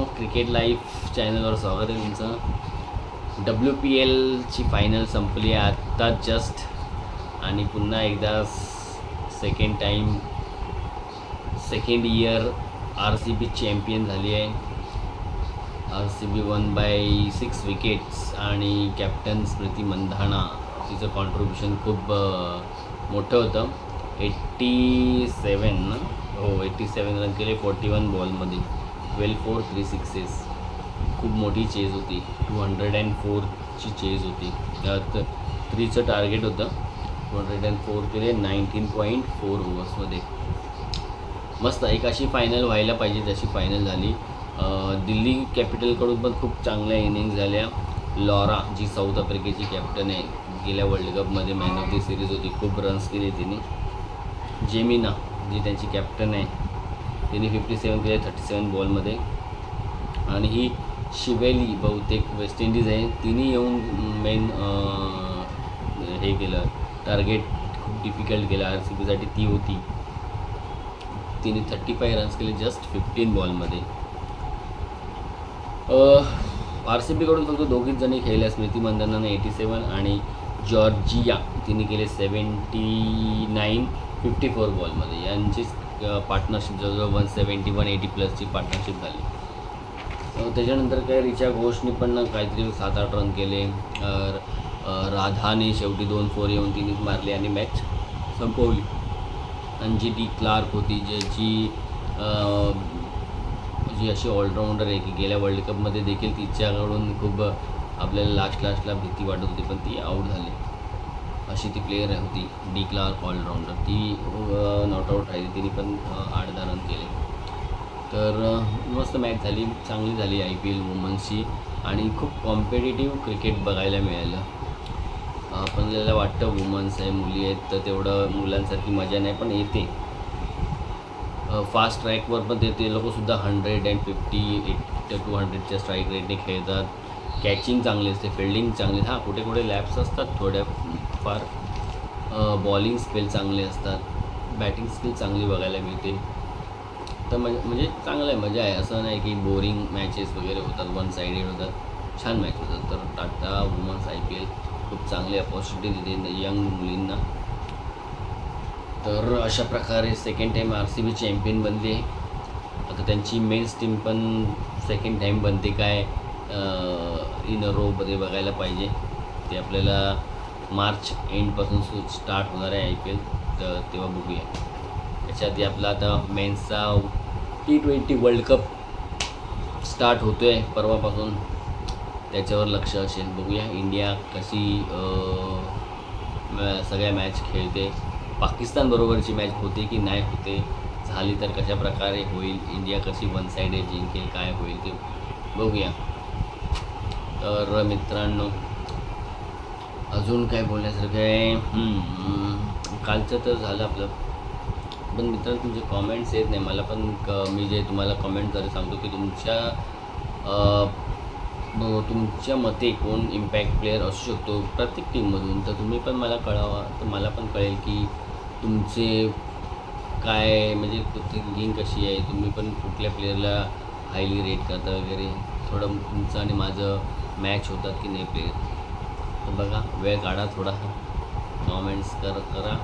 Cricket live चॅनलवर स्वागत आहे तुमचं. WPLची फायनल संपली आहे आत्ता जस्ट आणि पुन्हा एकदा सेकंड इयर RCB चॅम्पियन झाली आहे. RCB वन बाय 6 विकेट्स आणि कॅप्टन स्मृती मंधाना तिचं कॉन्ट्रीब्युशन खूप मोठं होतं. 87 ना, हो 87 रन केले 41 बॉलमध्ये, 12-4 3 सिक्सेस. खूप मोठी चेज होती, 204ची चेज होती. त्यात 3चं टार्गेट होतं, 204 केले 19.4 ओव्हर्समध्ये. मस्त एक अशी फायनल व्हायला पाहिजे जशी फायनल झाली. दिल्ली कॅपिटलकडून पण खूप चांगल्या इनिंग्स झाल्या. लॉरा जी साऊथ आफ्रिकेची कॅप्टन आहे, गेल्या वर्ल्ड कपमध्ये मॅन ऑफ द सिरीज होती, खूप रन्स केले तिने. जेमिना जी त्यांची कॅप्टन आहे, तिने 57 केले 37 बॉलमध्ये. आणि ही शिवेली बहुतेक वेस्ट इंडिज आहे, तिने येऊन मेन हे केलं, टार्गेट खूप डिफिकल्ट केलं RCBसाठी. ती होती, तिने 35 रन्स केले जस्ट 15 बॉलमध्ये. RCBकडून फक्त दोघीच जणी खेळल्या, स्मृती मंधानाने 87 आणि जॉर्जिया तिने केले 79 54 बॉलमध्ये. यांचीच पार्टनरशिप जवळजवळ 170-180 प्लसची पार्टनरशिप झाली. त्याच्यानंतर काय रिचा घोषने पण काहीतरी 7-8 रन केले. राधाने शेवटी 2-4 येऊन तिनेच मारले आणि मॅच संपवली. आणि जी डी क्लार्क होती, जी अशी ऑलराऊंडर आहे की गेल्या वर्ल्ड कपमध्ये देखील तिच्याकडून खूप आपल्याला लास्टला भीती वाटत होती, पण ती आऊट झाली. अशी ती प्लेयर होती डी क्लार्क, ऑलराऊंडर. ती नॉट आऊट राहिली, तिने पण 8-10 रन केले. तर मस्त मॅच झाली, चांगली झाली IPL वुमन्सची आणि खूप कॉम्पिटेटिव्ह क्रिकेट बघायला मिळालं. आपल्याला वाटतं वुमन्स आहे, मुली आहेत, तर तेवढं मुलांसारखी मजा नाही, पण येते. फास्ट ट्रॅकवर पण ते लोकंसुद्धा 150-200च्या स्ट्राईक रेटने खेळतात. कॅचिंग चांगली असते, फिल्डिंग चांगली. हां, कुठे लॅप्स असतात थोड्या फार. बॉलिंग स्किल चांगले असतात, बॅटिंग स्किल चांगली बघायला मिळते. तर म्हणजे चांगलं आहे, मजा आहे. असं नाही की बोरिंग मॅचेस वगैरे होतात, वन साईडेड होतात, छान मॅच होतात. तर टाटा वुमन्स IPL खूप चांगली अपॉर्च्युनिटी देते यंग मुलींना. तर अशा प्रकारे सेकंड टाईम RCB चॅम्पियन बनली आहे. आता त्यांची मेन्स टीम पण सेकंड टाईम बनते काय इन अ रोमध्ये बघायला पाहिजे. ते आपल्याला मार्च एंडपासून स्टार्ट होणार आहे IPL, तर तेव्हा बघूया. याच्या आधी आपला आता मेन्सचा T20 वर्ल्ड कप स्टार्ट होतो आहे परवापासून, त्याच्यावर लक्ष असेल. बघूया इंडिया कशी सगळ्या मॅच खेळते, पाकिस्तानबरोबरची मॅच होते की नाही होते, झाली तर कशा प्रकारे होईल, इंडिया कशी वन साईडेड जिंकेल, काय होईल ते बघूया. तर मित्रांनो, अजून काय बोलण्यासारखं आहे? कालचं तर झालं आपलं, पण मित्रांनो तुमचे कॉमेंट्स येत नाही मला. पण मी जे तुम्हाला कॉमेंटद्वारे सांगतो की तुमच्या मते कोण इम्पॅक्ट प्लेयर असू शकतो प्रत्येक टीममधून, तर तुम्ही पण मला कळवा, तर मला पण कळेल की तुमचे काय म्हणजे थिंकिंग कशी आहे, तुम्ही पण कुठल्या प्लेयरला हायली रेट करता वगैरे. थोडं तुमचं आणि माझं मॅच होतात की नाही प्लेयर, तर बघा, वेळ काढा थोडा, कॉमेंट्स करा,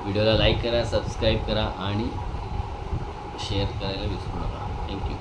व्हिडिओला लाईक करा, सबस्क्राईब करा आणि शेअर करायला विसरू नका. थँक्यू.